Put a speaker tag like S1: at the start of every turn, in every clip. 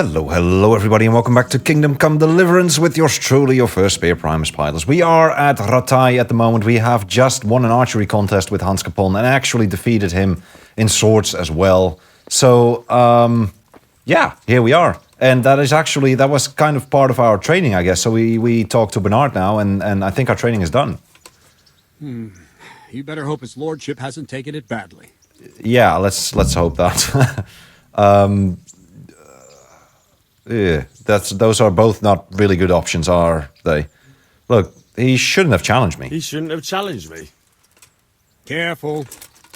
S1: Hello everybody, and welcome back to Kingdom Come Deliverance with yours truly, your first Spear Primus pilots. We are at Ratai at the moment. We have just won an archery contest with Hans Capon and actually defeated him in swords as well. So, yeah, here we are. And that was kind of part of our training, I guess. So we talked to Bernard now, and I think our training is done.
S2: You better hope his lordship hasn't taken it badly.
S1: Yeah, let's hope that. Yeah, those are both not really good options, are they? Look, he shouldn't have challenged me.
S3: He shouldn't have challenged me.
S2: Careful.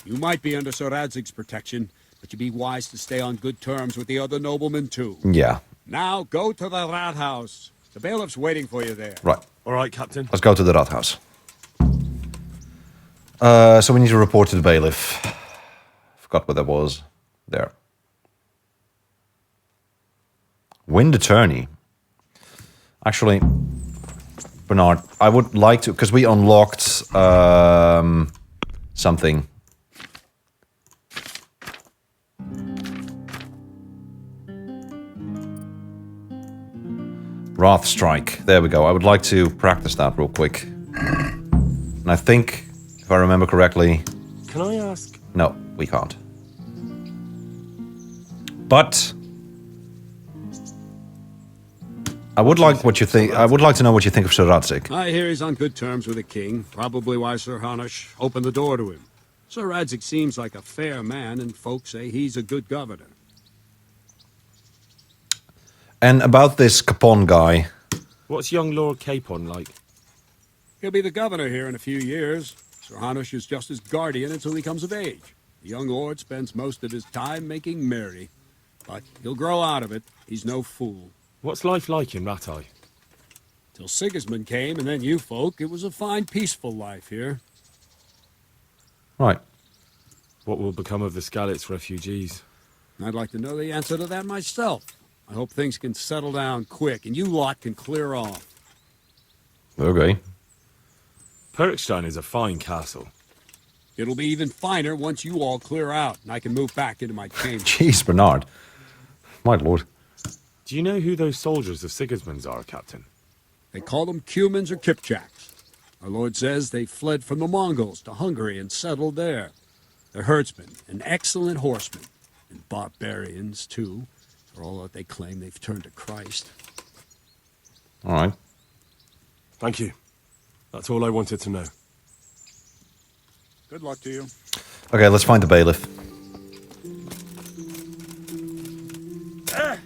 S2: You might be under Sir Radzig's protection, but you'd be wise to stay on good terms with the other noblemen too.
S1: Yeah.
S2: Now go to the Rathaus. The bailiff's waiting for you there.
S1: Right.
S3: All right, Captain.
S1: Let's go to the Rathaus. So we need to report to the bailiff. Forgot what that was. There. Wind attorney. Actually, Bernard, I would like to, because we unlocked something. Wrath Strike. There we go. I would like to practice that real quick. And I think, if I remember correctly...
S3: Can I ask?
S1: No, we can't. But... I would like what you think. I would like to know what you think of Sir Radzik.
S2: I hear he's on good terms with the king. Probably why Sir Hanush opened the door to him. Sir Radzig seems like a fair man, and folks say he's a good governor.
S1: And about this Capon guy.
S3: What's young Lord Capon like?
S2: He'll be the governor here in a few years. Sir Hanush is just his guardian until he comes of age. The young lord spends most of his time making merry. But he'll grow out of it. He's no fool.
S3: What's life like in Ratai?
S2: Till Sigismund came, and then you folk, it was a fine, peaceful life here.
S1: Right.
S3: What will become of the Skalitz refugees?
S2: I'd like to know the answer to that myself. I hope things can settle down quick, and you lot can clear off.
S1: Okay.
S3: Perkstein is a fine castle.
S2: It'll be even finer once you all clear out, and I can move back into my chamber.
S1: Jeez, Bernard. My lord.
S3: Do you know who those soldiers of Sigismund's are, Captain?
S2: They call them Cumans or Kipchaks. Our lord says they fled from the Mongols to Hungary and settled there. They're herdsmen and excellent horsemen. And barbarians, too. For all that they claim, they've turned to Christ.
S1: All right.
S3: Thank you. That's all I wanted to know.
S2: Good luck to you.
S1: Okay, let's find the bailiff. Ah.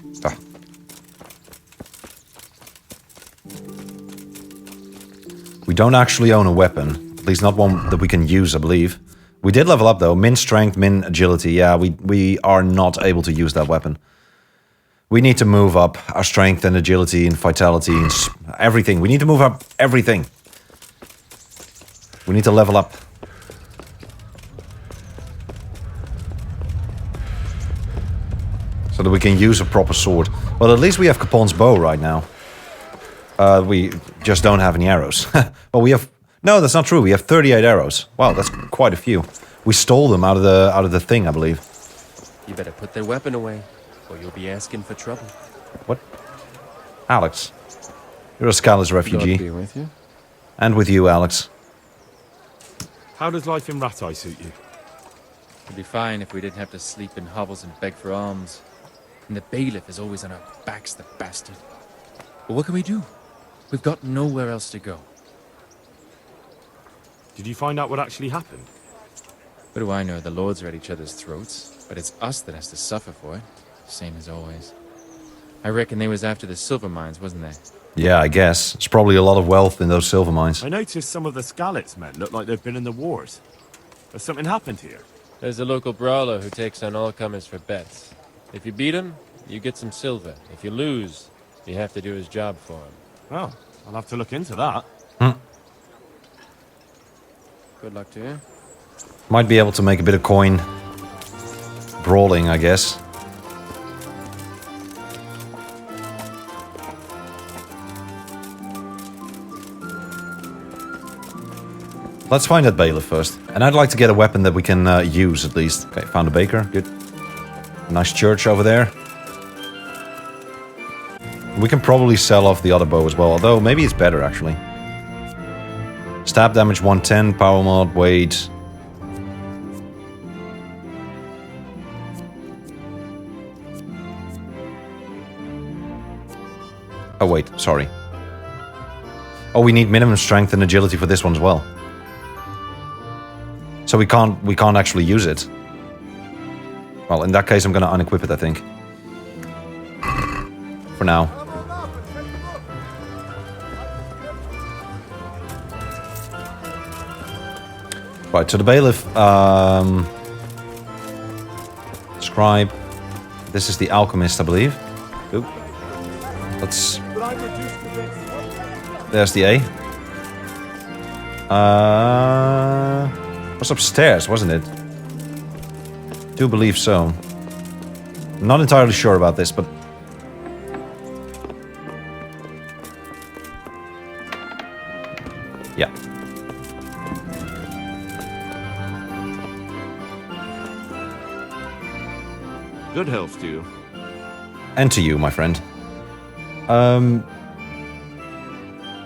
S1: We don't actually own a weapon. At least not one that we can use, I believe. We did level up, though. Min strength, min agility. Yeah, we are not able to use that weapon. We need to move up our strength and agility and vitality and everything. We need to move up everything. We need to level up. So that we can use a proper sword. Well, at least we have Capon's bow right now. We just don't have any arrows. Well, we have... No, that's not true. We have 38 arrows. Wow, that's quite a few. We stole them out of the thing, I believe.
S4: You better put their weapon away, or you'll be asking for trouble.
S1: What? Alex. You're a Skalitz refugee.
S4: God be with you.
S1: And with you, Alex.
S3: How does life in Ratai suit you?
S4: It'd be fine if we didn't have to sleep in hovels and beg for alms. And the bailiff is always on our backs, the bastard. But what can we do? We've got nowhere else to go.
S3: Did you find out what actually happened?
S4: What do I know? The lords are at each other's throats, but it's us that has to suffer for it. Same as always. I reckon they was after the silver mines, wasn't they?
S1: Yeah, I guess. There's probably a lot of wealth in those silver mines.
S3: I noticed some of the Skalitz men look like they've been in the wars. Has something happened here?
S5: There's a local brawler who takes on all comers for bets. If you beat him, you get some silver. If you lose, you have to do his job for him.
S3: Oh, I'll have to look into that.
S5: Good luck to you.
S1: Might be able to make a bit of coin. Brawling, I guess. Let's find that bailiff first. And I'd like to get a weapon that we can use, at least. Okay, found a baker. Good. Nice church over there. We can probably sell off the other bow as well, although maybe it's better actually. Stab damage 110, power mod, weight. Oh wait, sorry. Oh, we need minimum strength and agility for this one as well. So we can't actually use it. Well, in that case, I'm gonna unequip it, I think. For now. Right, to the bailiff. Scribe. This is the alchemist, I believe. Oop. Let's. There's the A. Was upstairs, wasn't it? Do believe so. Not entirely sure about this, but yeah.
S6: Good health to you.
S1: And to you, my friend.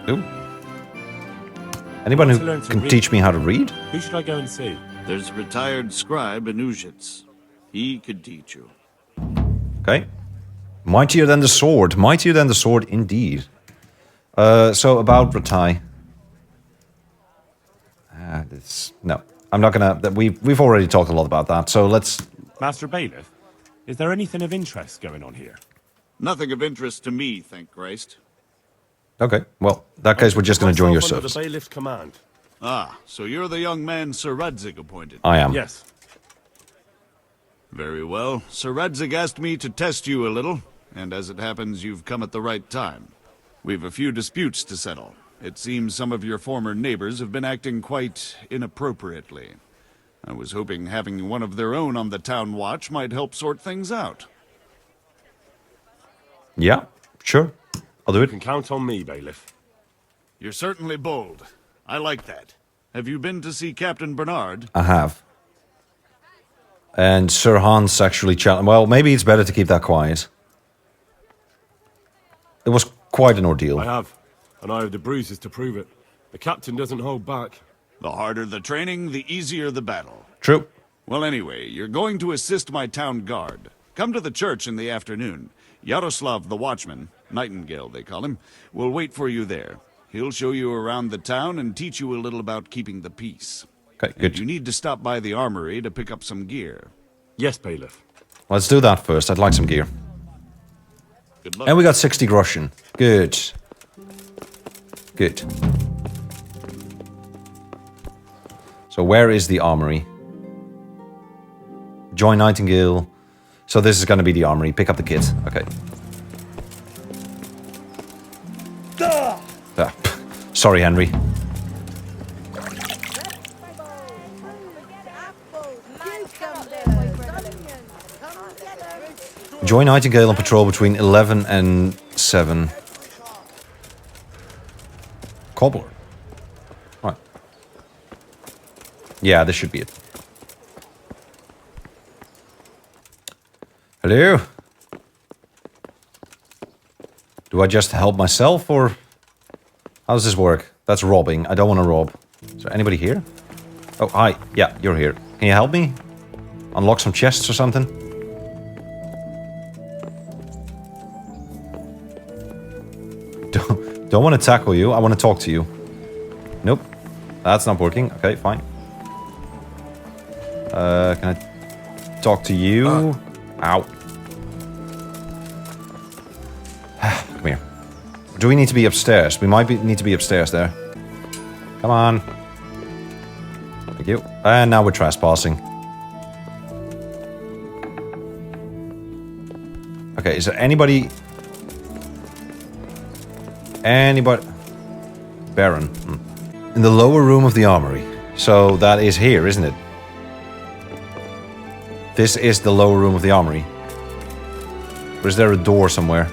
S1: Ooh. Anyone who can teach me how to read?
S3: Who should I go and see?
S6: There's a retired scribe in Uzhitz. He could teach you.
S1: Okay. Mightier than the sword. Mightier than the sword, indeed. So about Ratai. No, I'm not gonna. We've already talked a lot about that. So let's.
S3: Master Bailiff, is there anything of interest going on here?
S6: Nothing of interest to me, thank Christ.
S1: Okay. Well, in that case, we're just gonna join your service.
S3: The Bailiff's command.
S6: Ah, so you're the young man Sir Radzig appointed.
S1: I am.
S3: Yes.
S6: Very well. Sir Radzig asked me to test you a little, and as it happens, you've come at the right time. We've a few disputes to settle. It seems some of your former neighbors have been acting quite inappropriately. I was hoping having one of their own on the town watch might help sort things out.
S1: Yeah. Sure. I'll do
S3: You
S1: it.
S3: can count on me, Bailiff.
S6: You're certainly bold. I like that. Have you been to see Captain Bernard?
S1: I have. And Sir Hans actually challenged. Well, maybe it's better to keep that quiet. It was quite an ordeal.
S7: I have, and I have the bruises to prove it. The captain doesn't hold back.
S6: The harder the training, the easier the battle.
S1: True.
S6: Well, anyway, you're going to assist my town guard. Come to the church in the afternoon. Yaroslav the watchman, Nightingale they call him, will wait for you there. He'll show you around the town and teach you a little about keeping the peace.
S1: Okay,
S6: And
S1: good.
S6: you need to stop by the armory to pick up some gear.
S7: Yes, Bailiff.
S1: Let's do that first. I'd like some gear.
S6: Good luck.
S1: And we got 60 groschen. Good. Good. So where is the armory? Join Nightingale. So this is going to be the armory. Pick up the kit. Okay. Ah, sorry, Henry. Join Nightingale on patrol between 11 and 7. Cobbler. Right. Yeah, this should be it. Hello? Do I just help myself, or how does this work? That's robbing. I don't want to rob. Is there anybody here? Oh, hi. Yeah, you're here. Can you help me? Unlock some chests or something? Don't want to tackle you. I want to talk to you. Nope. That's not working. Okay, fine. Can I talk to you? Ow. Come here. Do we need to be upstairs? We might need to be upstairs there. Come on. Thank you. And now we're trespassing. Okay, is there anybody... Baron. In the lower room of the armory. So that is here, isn't it? This is the lower room of the armory. Or is there a door somewhere?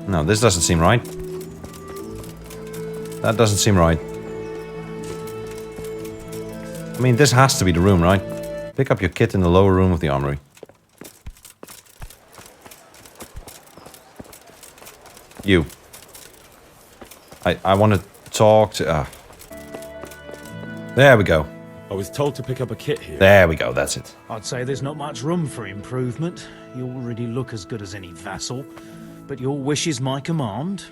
S1: No, this doesn't seem right. That doesn't seem right. I mean, this has to be the room, right? Pick up your kit in the lower room of the armory. You. I want to talk to... There we go.
S7: I was told to pick up a kit here.
S1: There we go, that's it.
S8: I'd say there's not much room for improvement. You already look as good as any vassal, but your wish is my command.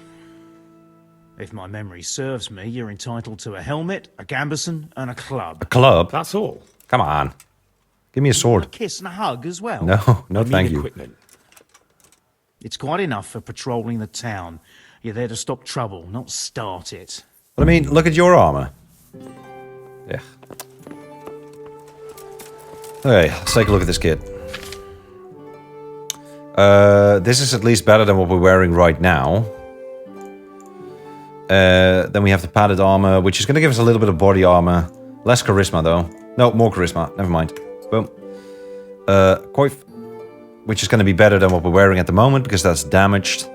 S8: If my memory serves me, you're entitled to a helmet, a gambeson, and a club.
S1: A club?
S7: That's all.
S1: Come on. Give me a sword.
S8: A kiss and a hug as well.
S1: No, no
S7: I need
S1: thank you.
S7: equipment.
S8: It's quite enough for patrolling the town. You're there to stop trouble, not start it.
S1: But I mean, look at your armor. Yeah. Okay, let's take a look at this kit. This is at least better than what we're wearing right now. Then we have the padded armor, which is going to give us a little bit of body armor. Less charisma, though. No, more charisma. Never mind. Boom. Coif, which is going to be better than what we're wearing at the moment, because that's damaged.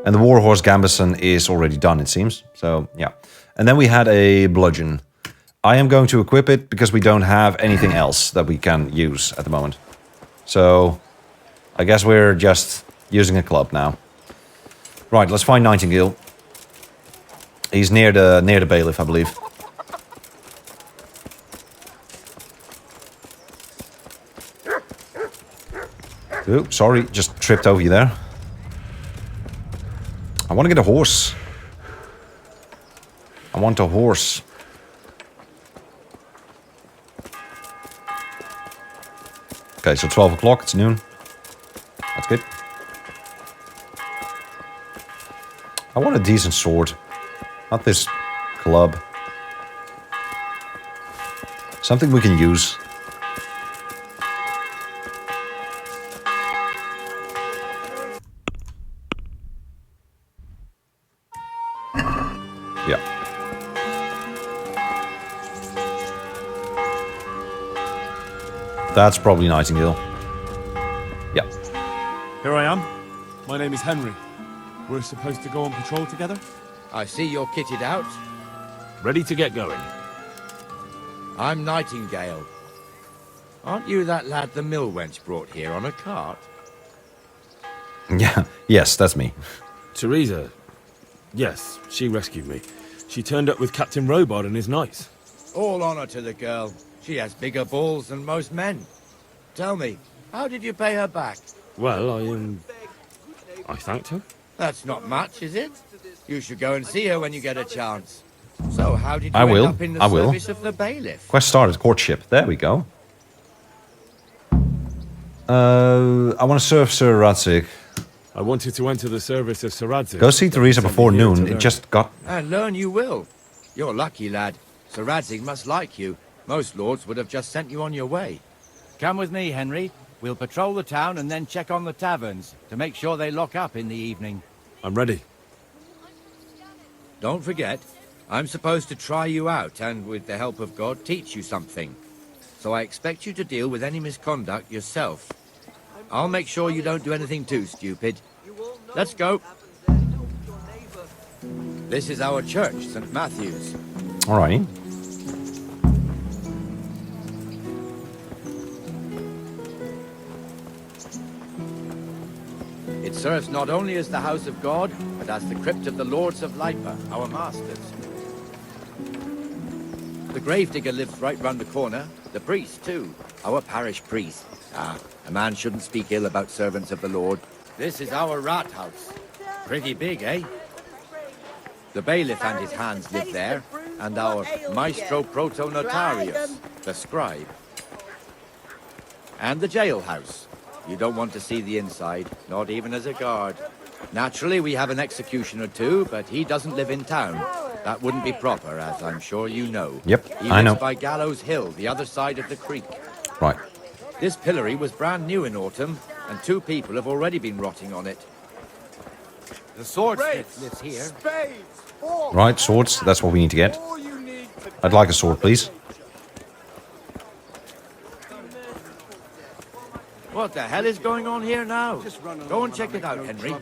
S1: And the Warhorse Gambeson is already done, it seems. So, yeah. And then we had a bludgeon. I am going to equip it because we don't have anything else that we can use at the moment. So, I guess we're just using a club now. Right, let's find Nightingale. He's near the bailiff, I believe. Oh, sorry, just tripped over you there. I want to get a horse. I want a horse. Okay, so 12 o'clock, it's noon. That's good. I want a decent sword. Not this club. Something we can use. Yeah. That's probably Nightingale. Yeah.
S3: Here I am. My name is Henry. We're supposed to go on patrol together?
S9: I see you're kitted out.
S7: Ready to get going.
S9: I'm Nightingale. Aren't you that lad the mill wench brought here on a cart?
S1: Yeah. Yes, that's me.
S7: Teresa. Yes, she rescued me. She turned up with Captain Robard and his knights.
S9: All honor to the girl. She has bigger balls than most men. Tell me, how did you pay her back?
S7: Well, I thanked her.
S9: That's not much, is it? You should go and see her when you get a chance. So, how did you
S1: I will.
S9: end up in the
S1: I will.
S9: service of the bailiff?
S1: Quest started, courtship. There we go. I want to serve Sir Radzik.
S7: I wanted to enter the service of Sir Radzik.
S1: Go see Teresa
S7: Sent me
S1: before
S7: here to
S1: noon. It
S7: learn.
S1: just got...
S9: And learn you will. You're lucky, lad. Sir Radzig must like you. Most lords would have just sent you on your way.
S10: Come with me, Henry. We'll patrol the town and then check on the taverns to make sure they lock up in the evening.
S7: I'm ready.
S9: Don't forget, I'm supposed to try you out and, with the help of God, teach you something. So I expect you to deal with any misconduct yourself. I'll make sure you don't do anything too stupid. Let's go. This is our church, St. Matthew's.
S1: Alrighty.
S9: It serves not only as the house of God, but as the crypt of the Lords of Lipa, our masters. The gravedigger lives right round the corner. The priest, too. Our parish priest. Ah, a man shouldn't speak ill about servants of the Lord. This is our rat house. Pretty big, eh? The bailiff and his hands live there, and our maestro proto-notarius, the scribe. And the jailhouse. You don't want to see the inside, not even as a guard. Naturally, we have an executioner too, but he doesn't live in town. That wouldn't be proper, as I'm sure you know.
S1: Yep,
S9: He
S1: I know.
S9: lives by Gallows Hill, the other side of the creek.
S1: Right.
S9: This pillory was brand new in autumn, and 2 people have already been rotting on it.
S10: The swordsmith lives here.
S1: Right, swords. That's what we need to get. I'd like a sword, please.
S9: What the hell is going on here now? Go and check it out, Henry.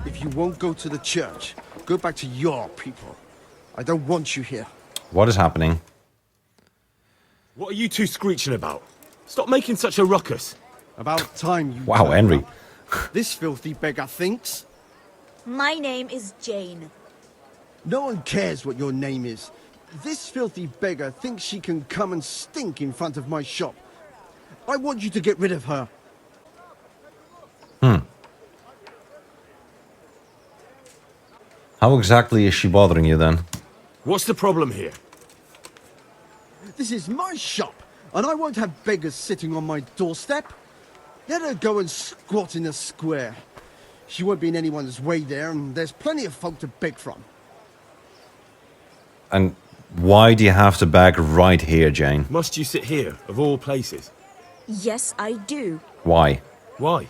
S11: If you won't go to the church, go back to your people. I don't want you here.
S1: What is happening?
S7: What are you two screeching about? Stop making such a ruckus.
S11: About time you...
S1: Wow,
S11: turned
S1: Henry.
S11: up. This filthy beggar thinks...
S12: My name is Jane.
S11: No one cares what your name is. This filthy beggar thinks she can come and stink in front of my shop. I want you to get rid of her.
S1: How exactly is she bothering you then?
S7: What's the problem here?
S11: This is my shop, and I won't have beggars sitting on my doorstep. Let her go and squat in the square. She won't be in anyone's way there, and there's plenty of folk to beg from.
S1: And why do you have to beg right here, Jane?
S7: Must you sit here, of all places?
S12: Yes, I do.
S1: Why?
S7: Why?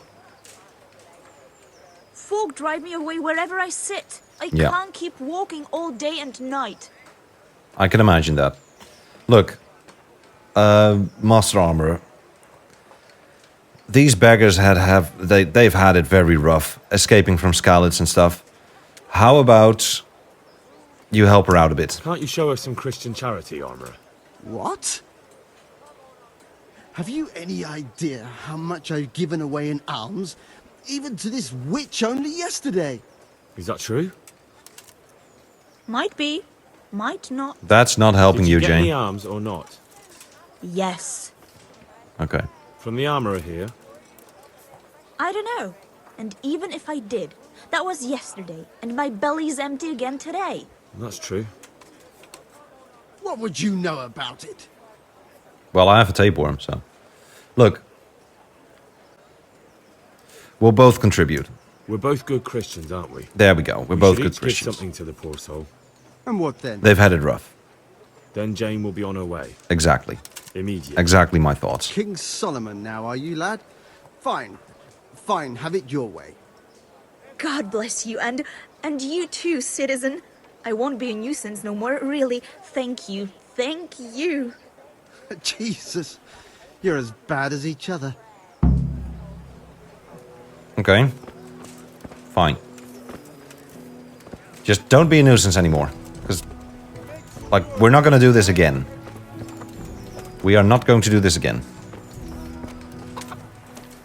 S12: Folk drive me away wherever I sit. I
S1: Yeah.
S12: can't keep walking all day and night.
S1: I can imagine that. Look, Master Armorer, these beggars they've had it very rough, escaping from Skalitz and stuff. How about you help her out a bit?
S7: Can't you show us some Christian charity, Armourer?
S11: What? Have you any idea how much I've given away in alms, even to this witch only yesterday?
S7: Is that true?
S12: Might be, might not.
S1: That's not helping
S7: Did
S1: you,
S7: get
S1: Jane.
S7: any arms or not?
S12: Yes.
S1: Okay.
S7: From the Armourer here?
S12: I don't know. And even if I did, that was yesterday, and my belly's empty again today.
S7: That's true.
S11: What would you know about it?
S1: Well, I have a tapeworm, so. Look. We'll both contribute.
S7: We're both good Christians, aren't we?
S1: There we go. We're
S7: We
S1: both
S7: should
S1: good
S7: each give
S1: Christians.
S7: something to the poor soul.
S11: And what then?
S1: They've had it rough.
S7: Then Jane will be on her way.
S1: Exactly.
S7: Immediately.
S1: Exactly my thoughts.
S11: King Solomon now, are you, lad? Fine. Fine, have it your way.
S12: God bless you, and you too, citizen. I won't be a nuisance no more, really. Thank you. Thank you.
S11: Jesus, you're as bad as each other.
S1: Okay. Fine. Just don't be a nuisance anymore. Because, like, we're not going to do this again. We are not going to do this again.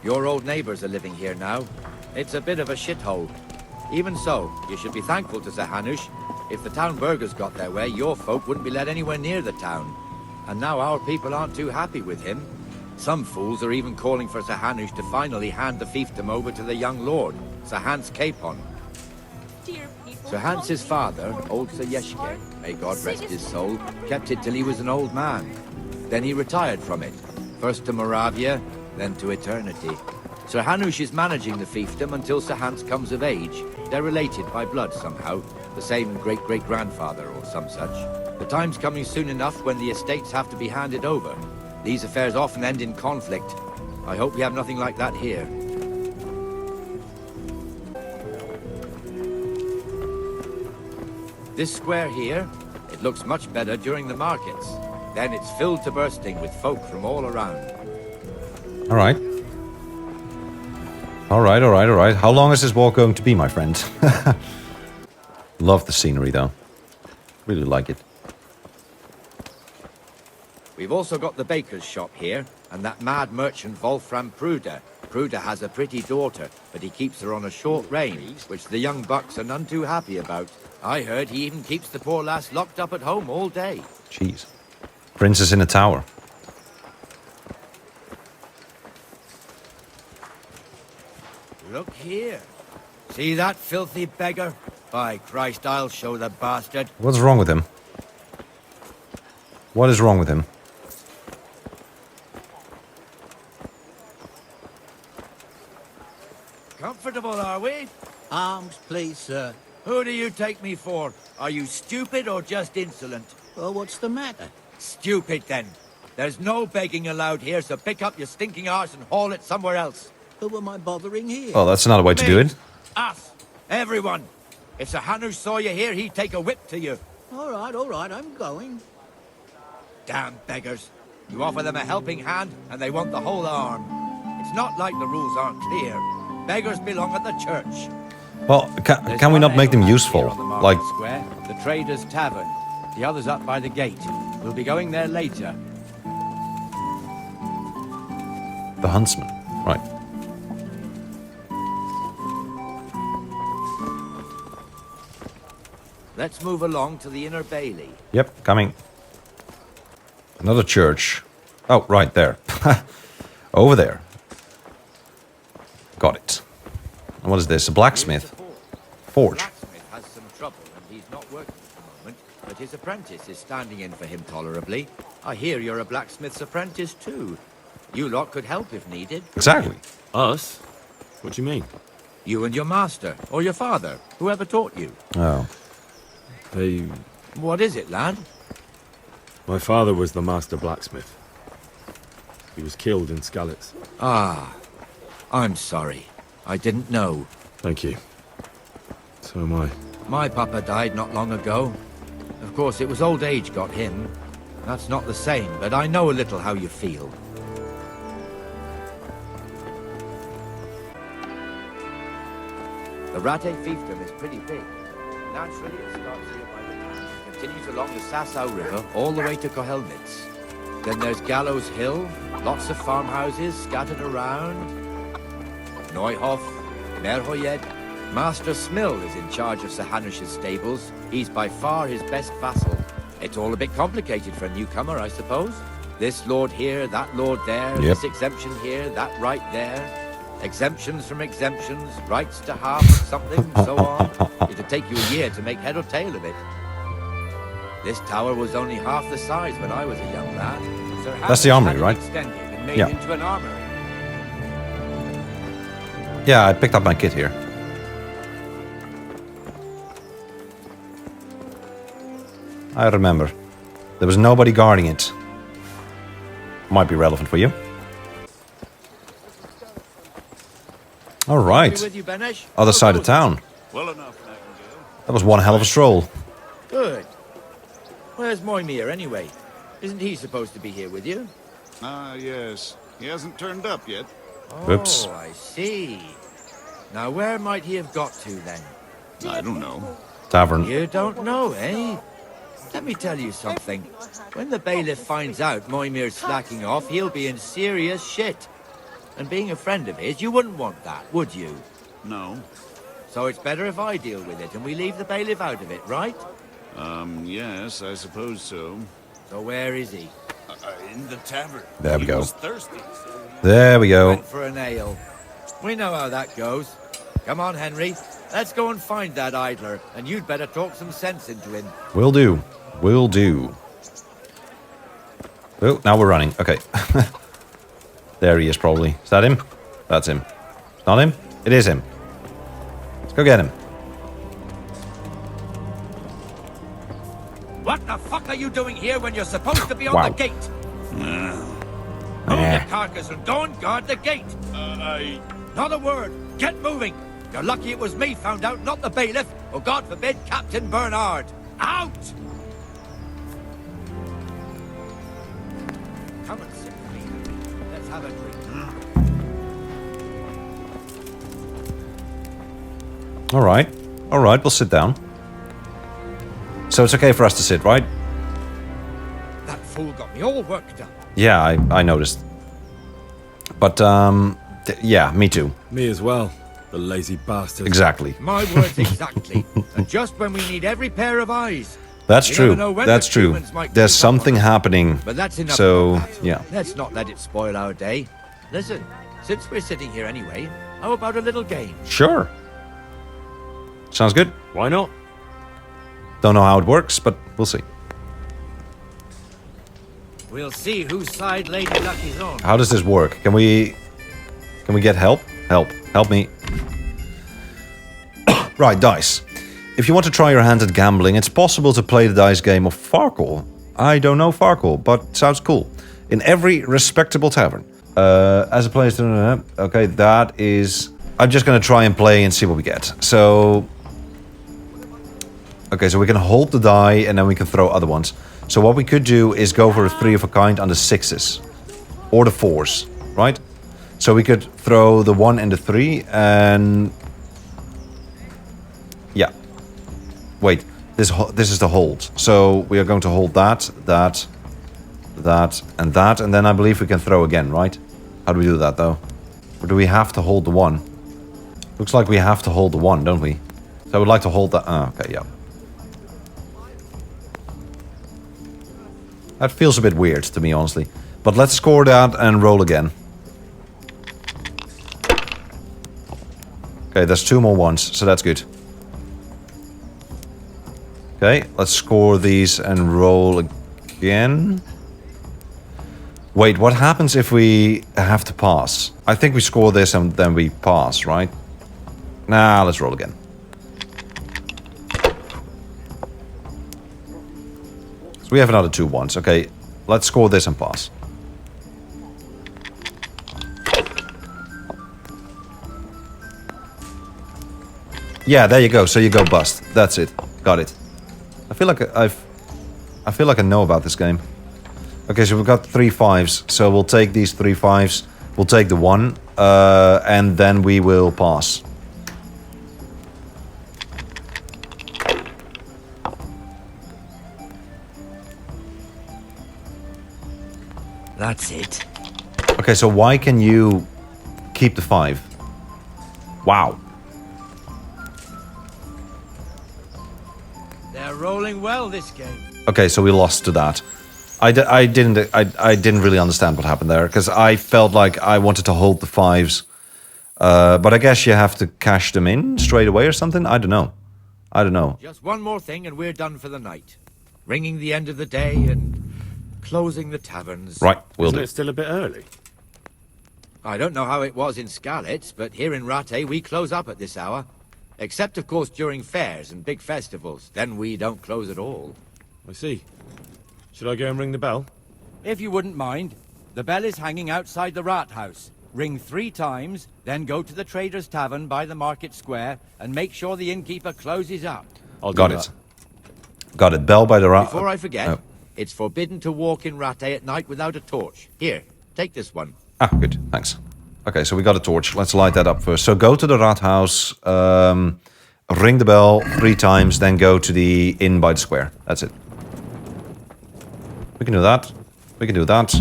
S9: Your old neighbors are living here now. It's a bit of a shithole. Even so, you should be thankful to Sir Hanush. If the town burghers got their way, your folk wouldn't be let anywhere near the town. And now our people aren't too happy with him. Some fools are even calling for Sir Hanush to finally hand the fiefdom over to the young lord, Sir Hans Capon. Sir Hans's father, old Sir Yeshke, may God rest his soul, kept it till he was an old man. Then he retired from it, first to Moravia, then to eternity. Sir Hanush is managing the fiefdom until Sir Hans comes of age. They're related by blood somehow, the same great-great-grandfather or some such. The time's coming soon enough when the estates have to be handed over. These affairs often end in conflict. I hope we have nothing like that here. This square here, it looks much better during the markets. Then it's filled to bursting with folk from all around.
S1: All right. All right, all right, all right. How long is this walk going to be, my friend? Love the scenery, though. Really like it.
S9: We've also got the baker's shop here, and that mad merchant Wolfram Pruder. Pruder has a pretty daughter, but he keeps her on a short rein, which the young bucks are none too happy about. I heard he even keeps the poor lass locked up at home all day.
S1: Jeez. Princess in a tower.
S9: Look here. See that filthy beggar? By Christ, I'll show the bastard.
S1: What's wrong with him? What is wrong with him?
S9: Comfortable, are we?
S10: Arms, please, sir.
S9: Who do you take me for? Are you stupid or just insolent?
S10: Well, what's the matter?
S9: Stupid, then. There's no begging allowed here, so pick up your stinking arse and haul it somewhere else.
S10: Who am I bothering here?
S1: Well, that's another way to do it.
S9: Us. Everyone. If Sir Hanush saw you here, he'd take a whip to you.
S10: All right, I'm going.
S9: Damn beggars. You offer them a helping hand, and they want the whole arm. It's not like the rules aren't clear. Beggars belong at the church.
S1: Well, can we not make them useful? Like,
S9: Square, the Traders' Tavern. The other's up by the gate. We'll be going there later.
S1: the huntsman. Right.
S10: Let's move along to the inner bailey.
S1: Yep, coming. Another church. Oh, right there. Over there. Got it. And what is this? A blacksmith? Forge.
S10: Blacksmith has some trouble and he's not working at the moment, but his apprentice is standing in for him tolerably. I hear you're a blacksmith's apprentice too. You lot could help if needed.
S1: Exactly.
S7: Us? What do you mean?
S10: You and your master, or your father, whoever taught you.
S1: Oh.
S7: They...
S10: What is it, lad?
S7: My father was the master blacksmith. He was killed in Skalitz.
S10: Ah, I'm sorry. I didn't know.
S7: Thank you. So am I.
S10: My papa died not long ago. Of course, it was old age got him. That's not the same, but I know a little how you feel. The Rate fiefdom is pretty big. Naturally, it starts here by the town and continues along the Sasau River all the way to Kohelnitz. Then there's Gallows Hill, lots of farmhouses scattered around. Neuhof, Merhoyed. Master Smill is in charge of Sir Hanush's stables. He's by far his best vassal. It's all a bit complicated for a newcomer, I suppose. This lord here, that lord there,
S1: Yep.
S10: this exemption here, that right there. Exemptions from exemptions, rights to half of something, so on. It'd take you a year to make head or tail of it. This tower was only half the size when I was a young lad. Sir
S1: That's the
S10: Hanush
S1: armory,
S10: had it
S1: right?
S10: extended and made
S1: Yeah.
S10: into an armory.
S1: Yeah, I picked up my kit here. I remember. There was nobody guarding it. Might be relevant for you. All right.
S10: Be with you, Benesh?
S1: Other
S10: How
S1: side of
S10: goes it?
S1: town.
S6: Well enough, Nightingale.
S1: That was one hell of a stroll.
S10: Good. Where's Moimir anyway? Isn't he supposed to be here with you?
S6: Ah, yes. He hasn't turned up yet.
S1: Whoops.
S10: Oh, I see. Now where might he have got to then?
S6: I don't know.
S1: Tavern.
S10: You don't know, eh? Let me tell you something. When the bailiff finds out Moimir's slacking off, he'll be in serious shit. And being a friend of his, you wouldn't want that, would you?
S6: No.
S10: So it's better if I deal with it and we leave the bailiff out of it, right?
S6: Yes, I suppose so.
S10: So where is he?
S6: In the tavern.
S1: There we
S6: He
S1: go.
S6: was thirsty, so...
S1: There we go.
S10: Went for an ale. We know how that goes. Come on, Henry. Let's go and find that idler, and you'd better talk some sense into him.
S1: Will do. Will do. Oh, now we're running. Okay. There he is, probably. Is that him? That's him. It's not him? It is him. Let's go get him.
S10: What the fuck are you doing here when you're supposed to be on
S1: Wow.
S10: the gate? Hold
S1: Eh.
S10: your carcass and go and guard the gate. Not a word. Get moving. You're lucky it was me found out, not the bailiff, or God forbid, Captain Bernard. Out! Come and sit with me. Let's have a drink.
S1: All right. All right, we'll sit down. So it's okay for us to sit, right?
S10: That fool got me all worked up.
S1: Yeah, I noticed. But, yeah, me too.
S7: Me as well. The lazy bastard.
S1: Exactly.
S10: My words exactly. And just when we need every pair of eyes.
S1: That's
S10: You
S1: true.
S10: never know when
S1: That's
S10: the
S1: true.
S10: humans might
S1: There's
S10: creep up on
S1: something
S10: us.
S1: happening.
S10: But that's enough.
S1: So,
S10: about that.
S1: yeah.
S10: Let's not let it spoil our day. Listen, since we're sitting here anyway, how about a little game?
S1: Sure. Sounds good.
S7: Why not?
S1: Don't know how it works, but we'll see.
S10: We'll see whose side Lady Luck is on.
S1: How does this work? Can we get help? Help me. Right, dice. If you want to try your hand at gambling, it's possible to play the dice game of Farkle. I don't know Farkle, but sounds cool. In every respectable tavern. As a player... Okay, that is... I'm just going to try and play and see what we get. So... Okay, so we can hold the die and then we can throw other ones. So what we could do is go for a 3 of a kind on the 6s. Or the 4s, right? So we could throw the 1 and the 3 and... Yeah. Wait, this is the hold. So we are going to hold that, and then I believe we can throw again, right? How do we do that, though? Or do we have to hold the 1? Looks like we have to hold the 1, don't we? So I would like to hold that... okay, yeah. That feels a bit weird to me, honestly. But let's score that and roll again. Okay, there's 2 more ones, so that's good. Okay, let's score these and roll again. Wait, what happens if we have to pass? I think we score this and then we pass, right? Nah, let's roll again. So we have another 2 ones. Okay, let's score this and pass. Yeah, there you go. So you go bust. That's it. Got it. I feel like I feel like I know about this game. Okay, so we've got 3 5s. So we'll take these 3 5s. We'll take the 1, and then we will pass.
S10: That's it.
S1: Okay, so why can you keep the 5? Wow.
S10: They're rolling well this game.
S1: Okay, so we lost to that. I didn't really understand what happened there because I felt like I wanted to hold the 5s, but I guess you have to cash them in straight away or something. I don't know. I don't know.
S10: Just one more thing and we're done for the night. Ringing the end of the day and closing the taverns.
S1: Right, we'll
S7: Isn't
S1: do.
S7: it still a bit early?
S10: I don't know how it was in Scarlet, but here in Rattay we close up at this hour. Except, of course, during fairs and big festivals. Then we don't close at all.
S7: I see. Should I go and ring the bell?
S9: If you wouldn't mind, the bell is hanging outside the rat house. Ring 3 times, then go to the Trader's Tavern by the market square and make sure the innkeeper closes up.
S7: I'll do
S1: Got
S7: that.
S1: it. Got it. Bell by the
S10: Before I forget, it's forbidden to walk in Rattay at night without a torch. Here, take this one.
S1: Ah, good. Thanks. Okay, so we got a torch. Let's light that up first. So go to the Rathaus, ring the bell 3 times, then go to the inn by the square. That's it. We can do that. We can do that.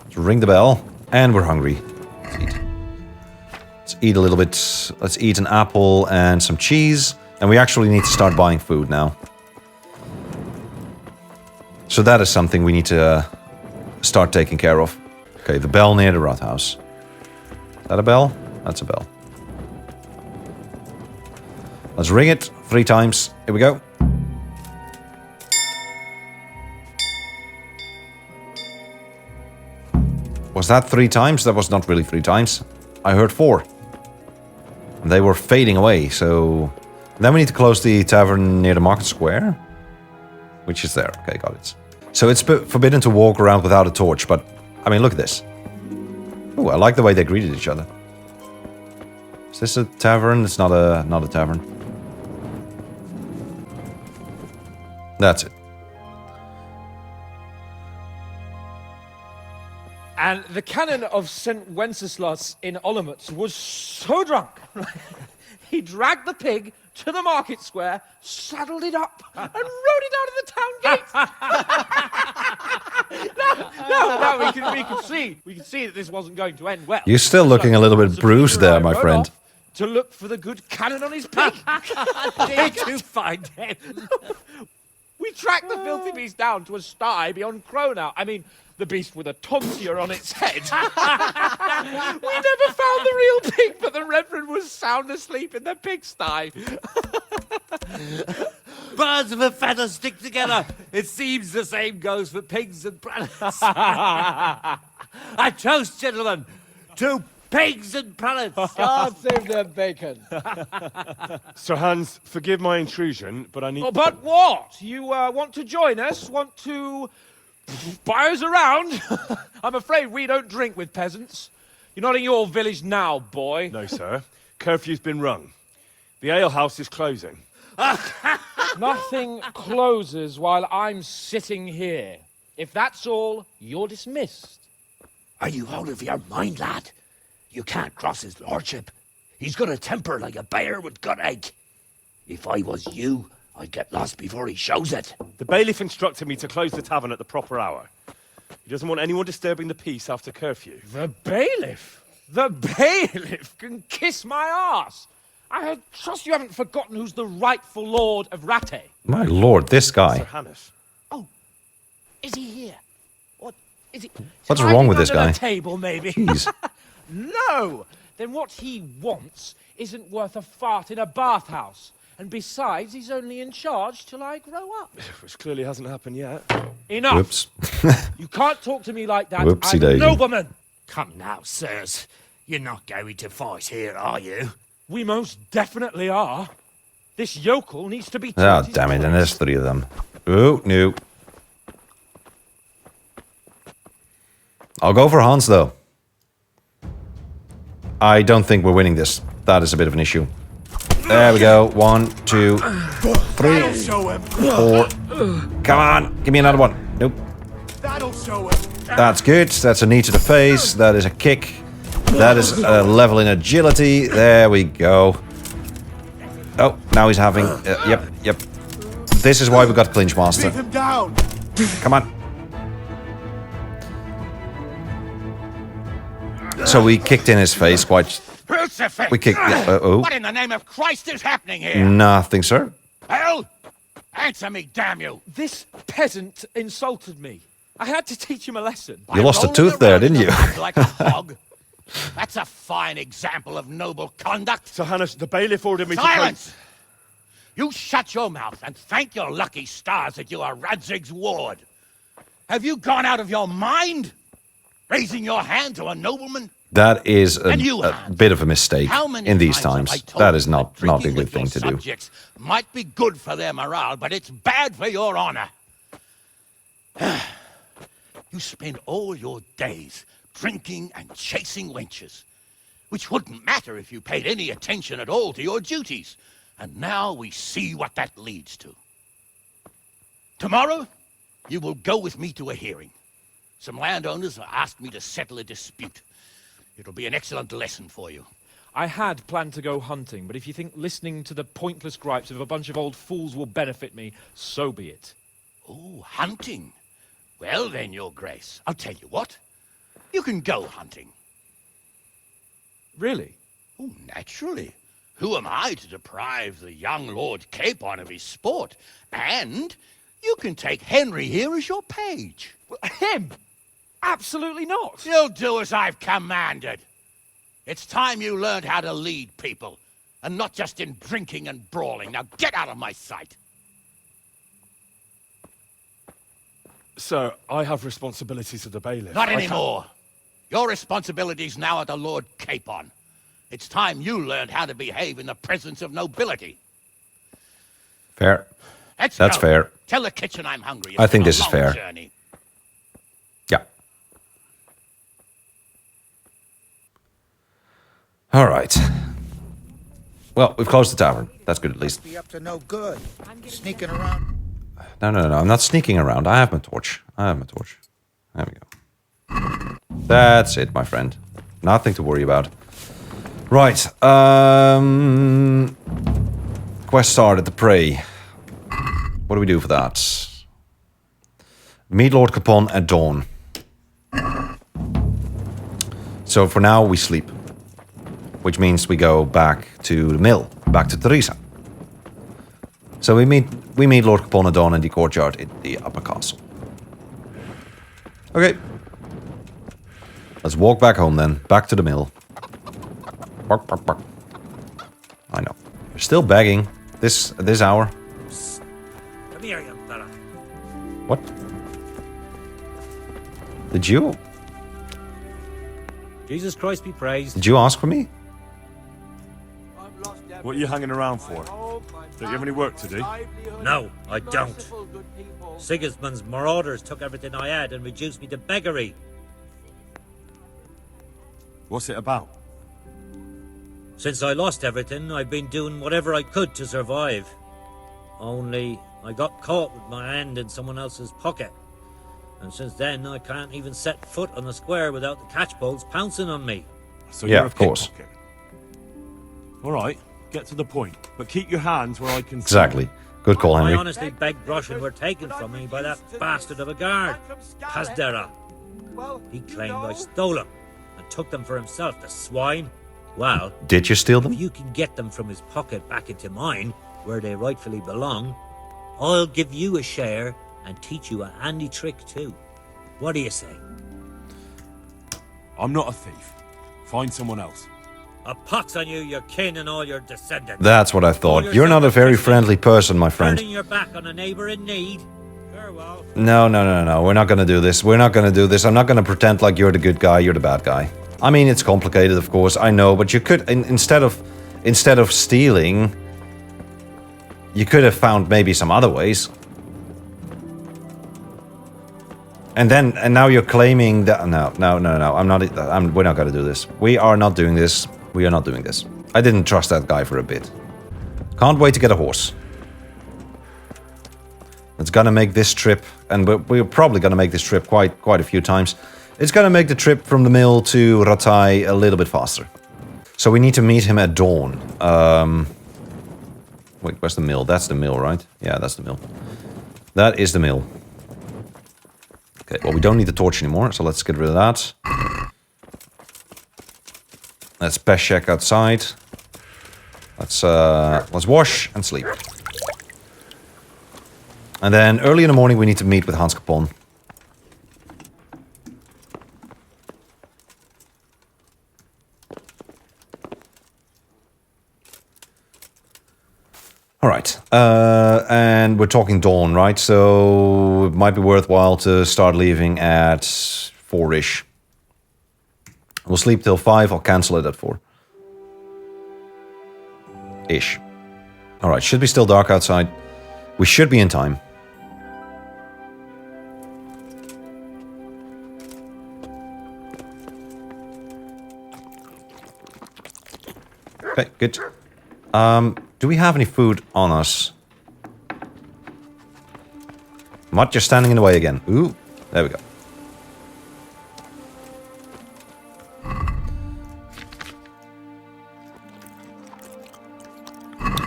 S1: Let's ring the bell. And we're hungry. Let's eat. Let's eat a little bit. Let's eat an apple and some cheese. And we actually need to start buying food now. So that is something we need to start taking care of. Okay, the bell near the Rathaus. Is that a bell? That's a bell. Let's ring it 3 times. Here we go. Was that 3 times? That was not really 3 times. I heard 4. And they were fading away, so... Then we need to close the tavern near the market square. Which is there. Okay, got it. So it's forbidden to walk around without a torch, but... I mean, look at this. Oh, I like the way they greeted each other. Is this a tavern? It's not a tavern. That's it.
S13: And the canon of St. Wenceslas in Olomouc was so drunk, he dragged the pig to the market square, saddled it up, and rode it out of the town gate. No, we can see that this wasn't going to end well.
S1: You're still looking a little bit bruised there, my friend.
S13: To look for the good canon on his pig.
S10: to find him.
S13: We tracked the filthy beast down to a sty beyond Cronau. I mean, the beast with a tonsure on its head. We never found the real pig, but the Reverend was sound asleep in the pigsty.
S10: Birds of a feather stick together. It seems the same goes for pigs and prelates. I toast, gentlemen, to pigs and prelates.
S13: God save their bacon.
S7: Sir Hans, forgive my intrusion, but I need...
S13: Oh, but what? You want to join us? Want to buy us around? I'm afraid we don't drink with peasants. You're not in your village now, boy.
S7: No, sir. Curfew's been rung. The alehouse is closing.
S13: Nothing closes while I'm sitting here. If that's all, you're dismissed.
S14: Are you out of your mind, lad? You can't cross his lordship. He's got a temper like a bear with gut ache. If I was you, I'd get lost before he shows it.
S7: The bailiff instructed me to close the tavern at the proper hour. He doesn't want anyone disturbing the peace after curfew.
S13: The bailiff? The bailiff can kiss my arse. I trust you haven't forgotten who's the rightful lord of Rattay.
S1: My lord, this guy.
S7: Sir Hannes.
S13: Is he here? What is he?
S1: What's wrong with this
S13: Hiding
S1: guy?
S13: under the table, maybe.
S1: Jeez.
S13: No. Then what he wants isn't worth a fart in a bathhouse. And besides, he's only in charge till I grow up.
S7: Which clearly hasn't happened yet.
S13: Enough.
S1: Whoops.
S13: You can't talk to me like that.
S1: Whoopsie
S13: I'm a
S1: daisy.
S13: nobleman.
S14: Come now, sirs. You're not going to fight here, are you?
S13: We most definitely are. This yokel needs to be
S1: Ah,
S13: taught his
S1: damn it, and
S13: place.
S1: there's 3 of them. Oh, no. I'll go for Hans, though. I don't think we're winning this. That is a bit of an issue. There we go. 1, 2, 3, 4. Come on, give me another one. Nope.
S14: That'll show him.
S1: That's good. That's a knee to the face. That is a kick. That is a level in agility. There we go. Oh, now he's having... yep. This is why we got Clinch Master.
S14: Leave him down.
S1: Come on. So we kicked in his face quite...
S14: Crucifix!
S1: We kicked...
S14: What in the name of Christ is happening here?
S1: Nothing, sir.
S14: Hell? Answer me, damn you!
S13: This peasant insulted me. I had to teach him a lesson.
S1: You lost a tooth there, didn't you?
S14: Like a hog. That's a fine example of noble conduct.
S3: Sir Hannes, the bailiff ordered me
S14: Silence! You shut your mouth and thank your lucky stars that you are Radzig's ward. Have you gone out of your mind? Raising your hand to a nobleman?
S1: That is a
S14: And you,
S1: bit of a mistake
S14: How many
S1: in these
S14: times have I
S1: times.
S14: told
S1: That
S14: you
S1: is not a
S14: drinking
S1: good
S14: with your
S1: thing to do.
S14: subjects might be good for their morale, but it's bad for your honor. You spend all your days drinking and chasing wenches, which wouldn't matter if you paid any attention at all to your duties. And now we see what that leads to. Tomorrow, you will go with me to a hearing. Some landowners have asked me to settle a dispute. It'll be an excellent lesson for you.
S13: I had planned to go hunting, but if you think listening to the pointless gripes of a bunch of old fools will benefit me, so be it.
S14: Oh, hunting. Well then, Your Grace, I'll tell you what. You can go hunting.
S13: Really?
S14: Oh, naturally. Who am I to deprive the young Lord Capon of his sport? And you can take Henry here as your page.
S13: Him? Absolutely not.
S14: You'll do as I've commanded. It's time you learned how to lead people, and not just in drinking and brawling. Now get out of my sight.
S3: Sir, I have responsibilities to the bailiff.
S14: Not anymore. Your responsibilities now are the Lord Capon. It's time you learned how to behave in the presence of nobility.
S1: Fair.
S14: That's
S1: That's fair.
S14: Tell the kitchen I'm hungry.
S1: I think
S14: been a
S1: this is
S14: long
S1: fair.
S14: Journey.
S1: Yeah. All right. Well, we've closed the tavern. That's good, at least.
S15: Be up to no good. Sneaking around.
S1: No. I'm not sneaking around. I have my torch. There we go. That's it, my friend. Nothing to worry about. Right. Quest started, the prey. What do we do for that? Meet Lord Capon at dawn. So for now, we sleep. Which means we go back to the mill, back to Teresa. So we meet Lord Capon at dawn in the courtyard in the upper castle. Okay. Let's walk back home then, back to the mill. Bark, bark, bark. I know. We're still begging this hour.
S14: Come here, you fella.
S1: What? Did you
S8: Jesus Christ be praised.
S1: ask for me?
S3: What are you hanging around for? Don't you have any work to do?
S16: No, I don't. Sigismund's marauders took everything I had and reduced me to beggary.
S3: What's it about?
S16: Since I lost everything, I've been doing whatever I could to survive. Only, I got caught with my hand in someone else's pocket. And since then, I can't even set foot on the square without the catchpoles pouncing on me.
S3: So
S1: Yeah,
S3: you're a
S1: of course.
S3: pickpocket. All right, get to the point, but keep your hands where I can see.
S1: Exactly. Good call,
S16: I
S1: Henry.
S16: honestly begged Russian were taken from me by that bastard of a guard, Pazdera. He claimed I stole them and took them for himself, the swine. Well,
S1: Did you steal them?
S16: if you can get them from his pocket back into mine, where they rightfully belong, I'll give you a share and teach you a handy trick too. What do you say?
S3: I'm not a thief. Find someone else.
S16: A pox on you, your kin and all your descendants.
S1: That's what I thought. You're not a very friendly person, my friend.
S16: Turning your back on a neighbor in need. Farewell.
S1: No. We're not going to do this. We're not going to do this. I'm not going to pretend like you're the good guy, you're the bad guy. I mean, it's complicated, of course. I know, but you could, instead of stealing, you could have found maybe some other ways. And now you're claiming that no. We're not going to do this. We are not doing this. We are not doing this. I didn't trust that guy for a bit. Can't wait to get a horse. It's gonna make this trip, and we're probably gonna make this trip quite a few times. It's gonna make the trip from the mill to Rattay a little bit faster. So we need to meet him at dawn. Wait, where's the mill? That's the mill, right? Yeah, that's the mill. That is the mill. Okay, well, we don't need the torch anymore, so let's get rid of that. Let's pest check outside. Let's wash and sleep. And then early in the morning we need to meet with Hans Capon. Alright, and we're talking dawn, right? So it might be worthwhile to start leaving at 4-ish. We'll sleep till 5, I'll cancel it at 4-ish. Alright, should be still dark outside. We should be in time. Okay, good. Do we have any food on us? Mutt, you're standing in the way again. Ooh, there we go.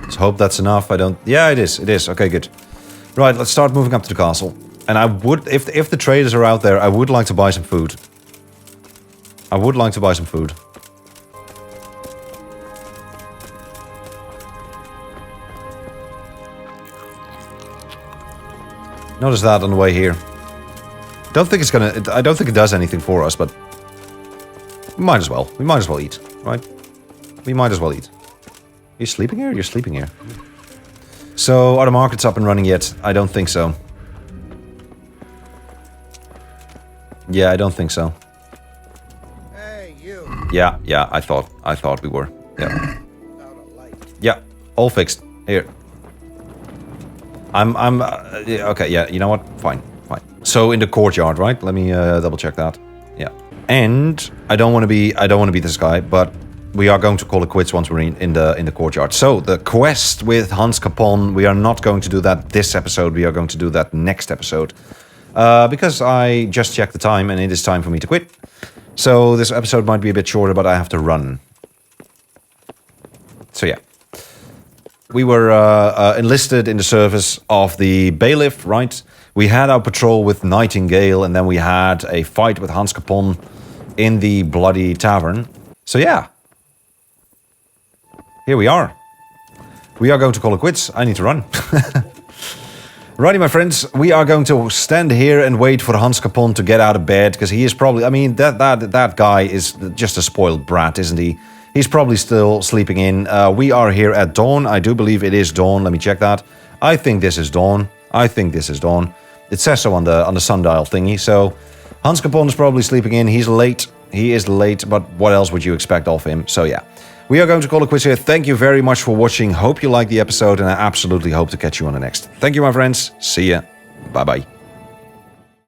S1: Let's hope that's enough. I don't... Yeah, it is. It is. Okay, good. Right, let's start moving up to the castle. And I would... If the traders are out there, I would like to buy some food. I would like to buy some food. Notice that on the way here. Don't think it's gonna... I don't think it does anything for us, but... We might as well. We might as well eat, right? We might as well eat. You're sleeping here? You're sleeping here. So, are the markets up and running yet? I don't think so. Yeah, I don't think so.
S15: Hey, you.
S1: Yeah, I thought we were. Yeah. Yeah, all fixed. Here. Okay, yeah, you know what? Fine. So in the courtyard, right? Let me double check that. Yeah. And I don't want to be this guy, but we are going to call it quits once we're in the courtyard. So the quest with Hans Capon, we are not going to do that this episode. We are going to do that next episode. Because I just checked the time and it is time for me to quit. So this episode might be a bit shorter, but I have to run. So yeah. We were enlisted in the service of the bailiff, right? We had our patrol with Nightingale, and then we had a fight with Hans Capon in the bloody tavern. So yeah. Here we are. We are going to call it quits. I need to run. Righty, my friends. We are going to stand here and wait for Hans Capon to get out of bed, because he is probably... I mean, that guy is just a spoiled brat, isn't he? He's probably still sleeping in. We are here at dawn. I do believe it is dawn. Let me check that. I think this is dawn. It says so on the sundial thingy. So Hans Capon is probably sleeping in. He's late. He is late, but what else would you expect of him? So yeah. We are going to call it quits here. Thank you very much for watching. Hope you liked the episode, and I absolutely hope to catch you on the next. Thank you, my friends. See ya. Bye-bye.